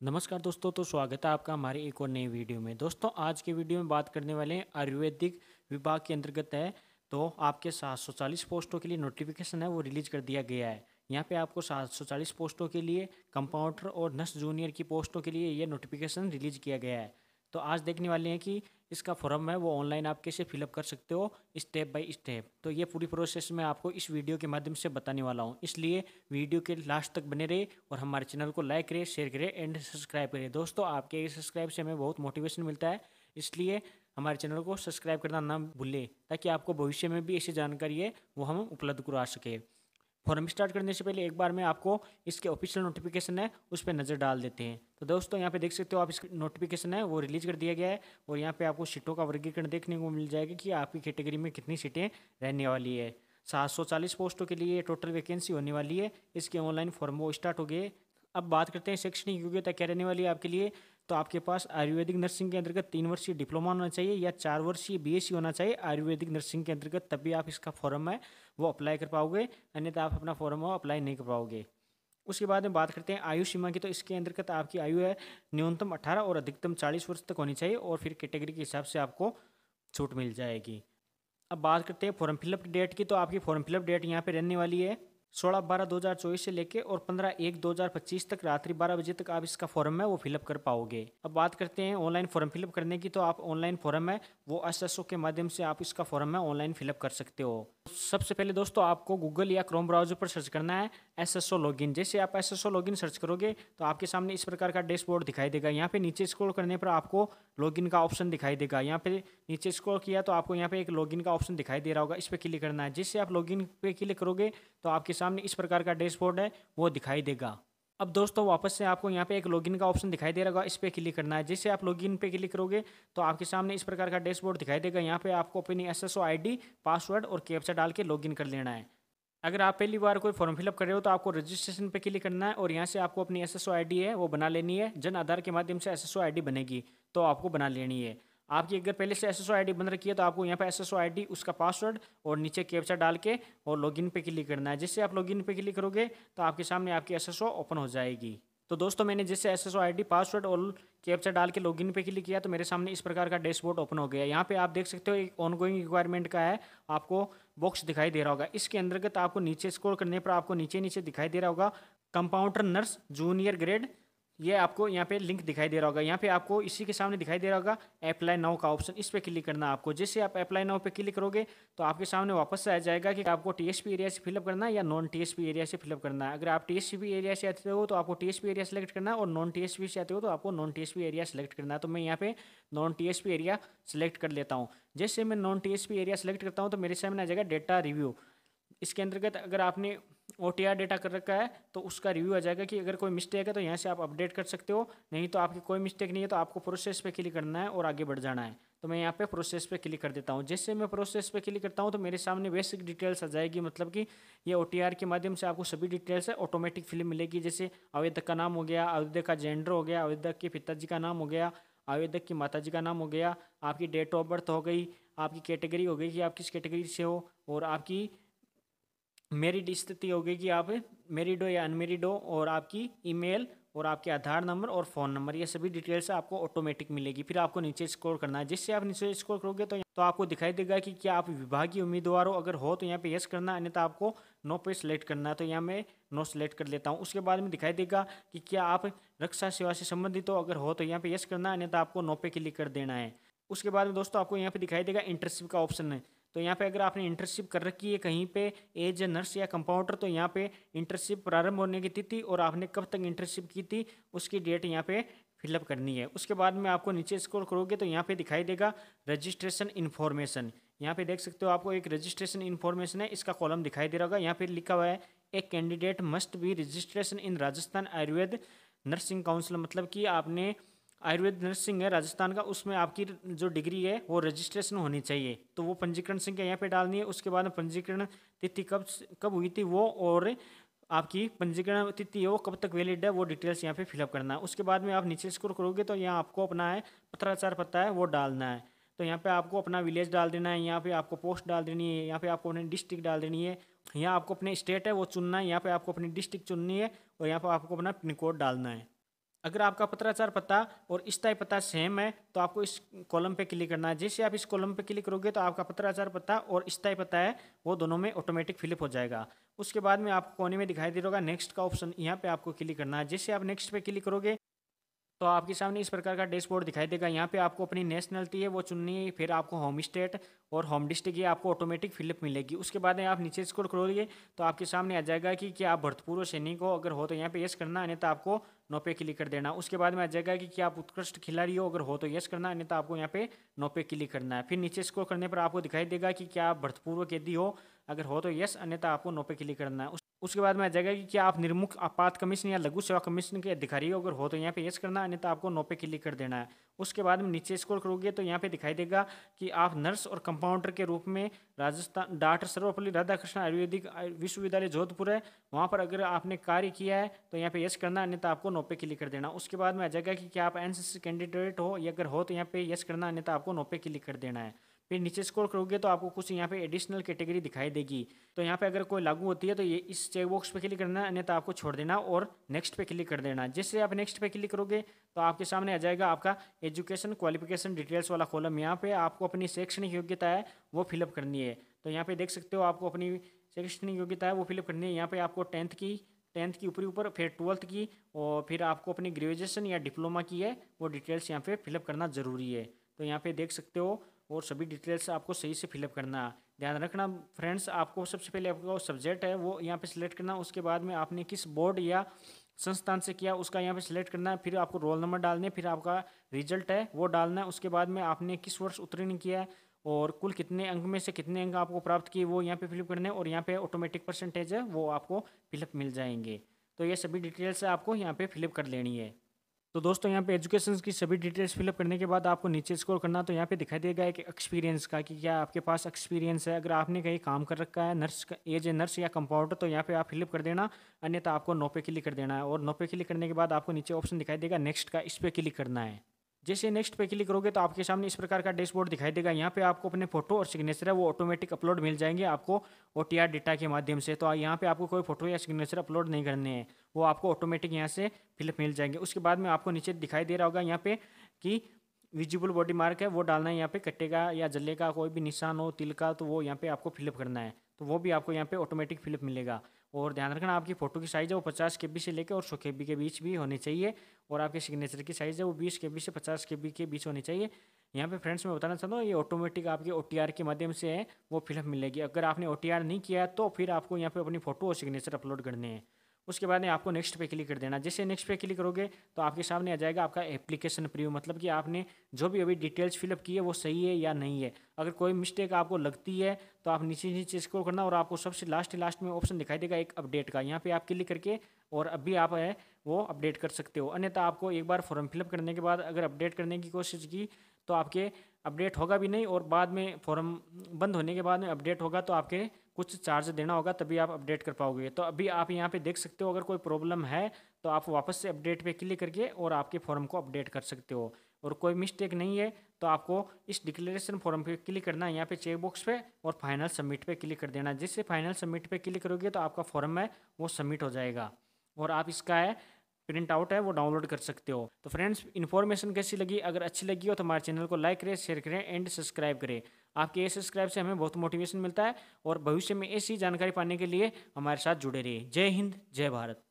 नमस्कार दोस्तों, तो स्वागत है आपका हमारे एक और नई वीडियो में। दोस्तों, आज के वीडियो में बात करने वाले हैं आयुर्वेदिक विभाग के अंतर्गत है। तो आपके 740 पोस्टों के लिए नोटिफिकेशन है वो रिलीज कर दिया गया है। यहाँ पे आपको 740 पोस्टों के लिए कंपाउंडर और नर्स जूनियर की पोस्टों के लिए ये नोटिफिकेशन रिलीज किया गया है। तो आज देखने वाले हैं कि इसका फॉर्म है वो ऑनलाइन आप कैसे फिलअप कर सकते हो स्टेप बाय स्टेप। तो ये पूरी प्रोसेस मैं आपको इस वीडियो के माध्यम से बताने वाला हूँ, इसलिए वीडियो के लास्ट तक बने रहे और हमारे चैनल को लाइक करें, शेयर करें एंड सब्सक्राइब करें। दोस्तों, आपके सब्सक्राइब से हमें बहुत मोटिवेशन मिलता है, इसलिए हमारे चैनल को सब्सक्राइब करना ना भूलें ताकि आपको भविष्य में भी ऐसी जानकारी है वो हम उपलब्ध करा सकें। फॉर्म स्टार्ट करने से पहले एक बार मैं आपको इसके ऑफिशियल नोटिफिकेशन है उस पर नज़र डाल देते हैं। तो दोस्तों, यहाँ पे देख सकते हो आप, इसका नोटिफिकेशन है वो रिलीज कर दिया गया है और यहाँ पे आपको सीटों का वर्गीकरण देखने को मिल जाएगा कि आपकी कैटेगरी में कितनी सीटें रहने वाली है। 740 पोस्टों के लिए टोटल वैकेंसी होने वाली है। इसके ऑनलाइन फॉर्म वो स्टार्ट हो गए। अब बात करते हैं शैक्षणिक योग्यता क्या रहने वाली है आपके लिए। तो आपके पास आयुर्वेदिक नर्सिंग के अंतर्गत 3 वर्षीय डिप्लोमा होना चाहिए या 4 वर्षीय बीएससी होना चाहिए आयुर्वेदिक नर्सिंग के अंतर्गत, तभी आप इसका फॉर्म है वो अप्लाई कर पाओगे, अन्यथा आप अपना फॉर्म वो अप्लाई नहीं कर पाओगे। उसके बाद में बात करते हैं आयु सीमा की। तो इसके अंतर्गत आपकी आयु है न्यूनतम 18 और अधिकतम 40 वर्ष तक होनी चाहिए और फिर कैटेगरी के हिसाब से आपको छूट मिल जाएगी। अब बात करते हैं फॉर्म फिलअप डेट की। तो आपकी फॉर्म फिलअप डेट यहाँ पे रहने वाली है 16/12/2024 से लेके और 15/1/2025 तक रात्रि 12 बजे तक आप इसका फॉर्म है वो फिलअप कर पाओगे। अब बात करते हैं ऑनलाइन फॉर्म फिलअप करने की। तो आप ऑनलाइन फॉर्म है वो एसएसओ के माध्यम से आप इसका फॉर्म है ऑनलाइन फिलअप कर सकते हो। सबसे पहले दोस्तों, आपको गूगल या क्रोम ब्राउजर पर सर्च करना है एसएसओ लॉगिन। जैसे आप एसएसओ लॉगिन सर्च करोगे तो आपके सामने इस प्रकार का डैशबोर्ड दिखाई देगा। यहाँ पे नीचे स्क्रॉल करने पर आपको लॉगिन का ऑप्शन दिखाई देगा। यहाँ पे नीचे स्क्रॉल किया तो आपको यहाँ पे एक लॉगिन का ऑप्शन दिखाई दे रहा होगा, इस पर क्लिक करना है। जिससे आप लॉगिन पे क्लिक करोगे तो आपके सामने इस प्रकार का डैशबोर्ड है वो दिखाई देगा। अब दोस्तों, वापस से आपको यहाँ पे एक लॉगिन का ऑप्शन दिखाई दे रहा होगा, इस पर क्लिक करना है। जैसे आप लॉगिन पे क्लिक करोगे तो आपके सामने इस प्रकार का डैशबोर्ड दिखाई देगा। यहाँ पे आपको अपनी एसएसओ आईडी, पासवर्ड और कैप्चा डाल के लॉगिन कर लेना है। अगर आप पहली बार कोई फॉर्म फिलअप कर रहे हो तो आपको रजिस्ट्रेशन पे क्लिक करना है और यहाँ से आपको अपनी एसएसओ आईडी है वो बना लेनी है। जन आधार के माध्यम से एसएसओ आईडी बनेगी तो आपको बना लेनी है। आपकी अगर पहले से एसएसओ आईडी बन रखी है तो आपको यहाँ पे एसएसओ आईडी, उसका पासवर्ड और नीचे कैप्चा डाल के और लॉगिन पे क्लिक करना है। जिससे आप लॉगिन पे क्लिक करोगे तो आपके सामने आपकी एसएसओ ओपन हो जाएगी। तो दोस्तों, मैंने जैसे एसएसओ आईडी, पासवर्ड और कैप्चा डाल के लॉगिन पे क्लिक किया तो मेरे सामने इस प्रकार का डैशबोर्ड ओपन हो गया। यहाँ पे आप देख सकते हो एक ऑनगोइंग रिक्वायरमेंट का है, आपको बॉक्स दिखाई दे रहा होगा। इसके अंतर्गत आपको नीचे स्क्रॉल करने पर आपको नीचे नीचे दिखाई दे रहा होगा कंपाउंडर नर्स जूनियर ग्रेड। ये आपको यहाँ पे लिंक दिखाई दे रहा होगा। यहाँ पे आपको इसी के सामने दिखाई दे रहा होगा अप्लाई नाउ का ऑप्शन, इस पे क्लिक करना है आपको। जैसे आप अप्लाई नाउ पे क्लिक करोगे तो आपके सामने वापस से आ जाएगा कि आपको टीएसपी एरिया से फिलअप करना है या नॉन टीएसपी एरिया से फिलअप करना है। अगर आप टीएसपी एरिया से आते हो तो आपको टीएसपी एरिया सेलेक्ट करना है और नॉन टीएसपी से आते हो तो आपको नॉन टीएसपी एरिया सेलेक्ट करना है। तो मैं यहाँ पे नॉन टीएसपी एरिया सेलेक्ट कर लेता हूँ। जैसे मैं नॉन टीएसपी एरिया सेलेक्ट करता हूँ तो मेरे सामने आ जाएगा डेटा रिव्यू। इसके अंतर्गत अगर आपने OTR डेटा कर रखा है तो उसका रिव्यू आ जाएगा कि अगर कोई मिस्टेक है तो यहाँ से आप अपडेट कर सकते हो, नहीं तो आपकी कोई मिस्टेक नहीं है तो आपको प्रोसेस पे क्लिक करना है और आगे बढ़ जाना है। तो मैं यहाँ पे प्रोसेस पे क्लिक कर देता हूँ। जैसे मैं प्रोसेस पे क्लिक करता हूँ तो मेरे सामने बेसिक डिटेल्स आ जाएगी, मतलब कि ये OTR के माध्यम से आपको सभी डिटेल्स है ऑटोमेटिक फिल्म मिलेगी। जैसे आवेदक का नाम हो गया, आवेदक का जेंडर हो गया, आवेदक के पिताजी का नाम हो गया, आवेदक की माताजी का नाम हो गया, आपकी डेट ऑफ बर्थ हो गई, आपकी कैटेगरी हो गई कि आप किस कैटेगरी से हो, और आपकी मेरिड स्थिति होगी कि आप मेरिड हो या अनमेरिड हो, और आपकी ईमेल और आपके आधार नंबर और फ़ोन नंबर, ये सभी डिटेल्स आपको ऑटोमेटिक मिलेगी। फिर आपको नीचे स्क्रॉल करना है। जिससे आप नीचे स्क्रॉल करोगे तो आपको दिखाई देगा कि क्या आप विभागीय उम्मीदवार हो। अगर हो तो यहाँ पे यस करना है, अन्यथा आपको नो पे सेलेक्ट करना है। तो यहाँ मैं नो सेलेक्ट कर लेता हूँ। उसके बाद में दिखाई देगा कि क्या आप रक्षा सेवा से संबंधित हो। अगर हो तो यहाँ पे यस करना है, अन्यथा आपको नो पे क्लिक कर देना है। उसके बाद में दोस्तों आपको यहाँ पे दिखाई देगा इंटर्नशिप का ऑप्शन है। तो यहाँ पे अगर आपने इंटर्नशिप कर रखी है कहीं पे एज ए नर्स या कंपाउंडर, तो यहाँ पे इंटर्नशिप प्रारंभ होने की तिथि और आपने कब तक इंटर्नशिप की थी उसकी डेट यहाँ पे फिलअप करनी है। उसके बाद में आपको नीचे स्क्रॉल करोगे तो यहाँ पे दिखाई देगा रजिस्ट्रेशन इन्फॉर्मेशन। यहाँ पे देख सकते हो आपको एक रजिस्ट्रेशन इन्फॉर्मेशन है, इसका कॉलम दिखाई दे रहा होगा। यहाँ पे लिखा हुआ है a candidate must be registration in Rajasthan Ayurveda nursing council, मतलब कि आपने आयुर्वेद नर्सिंग है राजस्थान का, उसमें आपकी जो डिग्री है वो रजिस्ट्रेशन होनी चाहिए। तो वो पंजीकरण संख्या यहाँ पे डालनी है। उसके बाद पंजीकरण तिथि कब कब हुई थी वो, और आपकी पंजीकरण तिथि है वो कब तक वैलिड है, वो डिटेल्स यहाँ पे फिलअप करना है। उसके बाद में आप नीचे स्क्रॉल करोगे तो यहाँ आपको अपना है पत्राचार पता है वो डालना है। तो यहाँ पे आपको अपना विलेज डाल देना है, यहाँ पे आपको पोस्ट डाल देनी है, यहाँ पे आपको अपनी डिस्ट्रिक्ट डाल देनी है, यहाँ आपको अपने स्टेट है वो चुनना है, यहाँ पे आपको अपनी डिस्ट्रिक्ट चुननी है, और यहाँ पे आपको अपना पिन कोड डालना है। अगर आपका पत्राचार पता और स्थायी पता सेम है तो आपको इस कॉलम पे क्लिक करना है। जैसे आप इस कॉलम पे क्लिक करोगे तो आपका पत्राचार पता और स्थायी पता है वो दोनों में ऑटोमेटिक फिलअप हो जाएगा। उसके बाद में आपको कोने में दिखाई दे रहा होगा नेक्स्ट का ऑप्शन, यहाँ पे आपको क्लिक करना है। जैसे आप नेक्स्ट पे क्लिक करोगे तो आपके सामने इस प्रकार का डैशबोर्ड दिखाई देगा। यहाँ पे आपको अपनी नेशनलिटी है वो चुननी है, फिर आपको होम स्टेट और होम डिस्ट्रिक्ट ये आपको ऑटोमेटिक फिलअप मिलेगी। उसके बाद में आप नीचे स्क्रॉल करोगे तो आपके सामने आ जाएगा कि क्या आप भूतपूर्व सैनिक हो, अगर हो तो यहाँ पे यस करना, अन्यथा आपको नो पे क्लिक कर देना। उसके बाद में आ जाएगा कि क्या आप उत्कृष्ट खिलाड़ी हो, अगर हो तो यस करना, अन्यथा आपको यहाँ पे नो पे क्लिक करना है। फिर नीचे स्क्रॉल करने पर आपको दिखाई देगा कि क्या आप भूतपूर्व कैदी हो, अगर हो तो यस, अन्यथा आपको नो पे क्लिक करना है। उसके बाद में आ जाएगा कि क्या आप निर्मुख आपात कमीशन या लघु सेवा कमीशन के अधिकारी हो, अगर हो तो यहाँ पे यस करना, अन्यथा आपको नो पे क्लिक कर देना है। उसके बाद में नीचे स्क्रॉल करोगे तो यहाँ पे दिखाई देगा कि आप नर्स और कंपाउंडर के रूप में राजस्थान डॉक्टर सर्वपल्ली राधाकृष्ण आयुर्वेदिक विश्वविद्यालय जोधपुर है, वहाँ पर अगर आपने कार्य किया है तो यहाँ पे यस करना, अन्यथा आपको नो पे क्लिक कर देना। उसके बाद में आ जाएगा कि क्या आप एनसीसी कैंडिडेट हो, या अगर हो तो यहाँ पे यस करना, अन्यथा आपको नो पे क्लिक कर देना है। फिर नीचे स्क्रॉल करोगे तो आपको कुछ यहाँ पे एडिशनल कैटेगरी दिखाई देगी, तो यहाँ पे अगर कोई लागू होती है तो ये इस चेक बॉक्स पे क्लिक करना है, अन्यथा आपको छोड़ देना और नेक्स्ट पे क्लिक कर देना। जैसे आप नेक्स्ट पे क्लिक करोगे तो आपके सामने आ जाएगा आपका एजुकेशन क्वालिफिकेशन डिटेल्स वाला कॉलम। यहाँ पे आपको अपनी शैक्षणिक योग्यता है वो फिलअप करनी है। तो यहाँ पे देख सकते हो आपको अपनी शैक्षणिक योग्यता है वो फिलअप करनी है। यहाँ पे आपको टेंथ की ऊपर फिर 12th की और फिर आपको अपनी ग्रेजुएशन या डिप्लोमा की है वो डिटेल्स यहाँ पे फिलअप करना ज़रूरी है। तो यहाँ पे देख सकते हो और सभी डिटेल्स आपको सही से फिलअप करना है। ध्यान रखना फ्रेंड्स, आपको सबसे पहले आपको सब्जेक्ट है वो यहाँ पे सिलेक्ट करना, उसके बाद में आपने किस बोर्ड या संस्थान से किया उसका यहाँ पे सिलेक्ट करना है, फिर आपको रोल नंबर डालने, फिर आपका रिजल्ट है वो डालना है। उसके बाद में आपने किस वर्ष उत्तीर्ण किया है और कुल कितने अंक में से कितने अंक आपको प्राप्त किए वो यहाँ पे फिलअप करने हैं, और यहाँ पे ऑटोमेटिक परसेंटेज है वो आपको फिलअप मिल जाएंगे। तो ये सभी डिटेल्स आपको यहाँ पे फिलअप कर लेनी है। तो दोस्तों यहाँ पे एजुकेशन की सभी डिटेल्स फिलअप करने के बाद आपको नीचे स्क्रॉल करना, तो यहाँ पे दिखाई देगा एक एक्सपीरियंस का कि क्या आपके पास एक्सपीरियंस है। अगर आपने कहीं काम कर रखा है नर्स एज ए नर्स या कंपाउंडर तो यहाँ पे आप फिलअप कर देना, अन्यथा आपको नो पे क्लिक कर देना है। और नो पे क्लिक करने के बाद आपको नीचे ऑप्शन दिखाई देगा नेक्स्ट का, इस पर क्लिक करना है। जैसे नेक्स्ट पे क्लिक करोगे तो आपके सामने इस प्रकार का डैशबोर्ड दिखाई देगा। यहाँ पे आपको अपने फोटो और सिग्नेचर है वो ऑटोमेटिक अपलोड मिल जाएंगे आपको OTR डेटा के माध्यम से। तो यहाँ पे आपको कोई फोटो या सिग्नेचर अपलोड नहीं करने हैं, वो आपको ऑटोमेटिक यहाँ से फिलअप मिल जाएंगे। उसके बाद में आपको नीचे दिखाई दे रहा होगा यहाँ पे कि विजिबल बॉडी मार्क है वो डालना है, यहाँ पे कटेगा या जलेगा कोई भी निशान हो तिल का तो वो यहाँ पे आपको फिलअप करना है, तो वो भी आपको यहाँ पे ऑटोमेटिक फिलअप मिलेगा। और ध्यान रखना आपकी फ़ोटो की साइज़ है वो 50 KB से लेकर और 100 KB के बीच भी होनी चाहिए, और आपके सिग्नेचर की साइज़ है वो 20 KB से 50 KB के बीच होनी चाहिए। यहाँ पे फ्रेंड्स मैं बताना चाहता हूँ ये ऑटोमेटिक आपके OTR के माध्यम से है वो फिलअप मिलेगी। अगर आपने OTR नहीं किया तो फिर आपको यहाँ पे अपनी फ़ोटो और सिग्नेचर अपलोड करने हैं। उसके बाद में आपको नेक्स्ट पे क्लिक कर देना। जैसे नेक्स्ट पे क्लिक करोगे तो आपके सामने आ जाएगा आपका एप्लीकेशन प्रीव्यू, मतलब कि आपने जो भी अभी डिटेल्स फिलअप की है वो सही है या नहीं है। अगर कोई मिस्टेक आपको लगती है तो आप नीचे नीचे स्क्रॉल करना और आपको सबसे लास्ट में ऑप्शन दिखाई देगा एक अपडेट का, यहाँ पे आप क्लिक करके और अभी आप है वो अपडेट कर सकते हो। अन्यथा आपको एक बार फॉर्म फिलअप करने के बाद अगर अपडेट करने की कोशिश की तो आपके अपडेट होगा भी नहीं, और बाद में फॉर्म बंद होने के बाद में अपडेट होगा तो आपके कुछ चार्ज देना होगा तभी आप अपडेट कर पाओगे। तो अभी आप यहाँ पे देख सकते हो अगर कोई प्रॉब्लम है तो आप वापस से अपडेट पे क्लिक करके और आपके फॉर्म को अपडेट कर सकते हो। और कोई मिस्टेक नहीं है तो आपको इस डिक्लेरेशन फॉर्म पे क्लिक करना है, यहाँ पे चेक बॉक्स पे, और फाइनल सबमिट पे क्लिक कर देना। जिससे फाइनल सबमिट पे क्लिक करोगे तो आपका फॉर्म है वो सबमिट हो जाएगा और आप इसका है प्रिंट आउट है वो डाउनलोड कर सकते हो। तो फ्रेंड्स इन्फॉर्मेशन कैसी लगी, अगर अच्छी लगी हो तो हमारे चैनल को लाइक करें, शेयर करें एंड सब्सक्राइब करें। आपके ये सब्सक्राइब से हमें बहुत मोटिवेशन मिलता है और भविष्य में ऐसी जानकारी पाने के लिए हमारे साथ जुड़े रहिए। जय हिंद, जय भारत।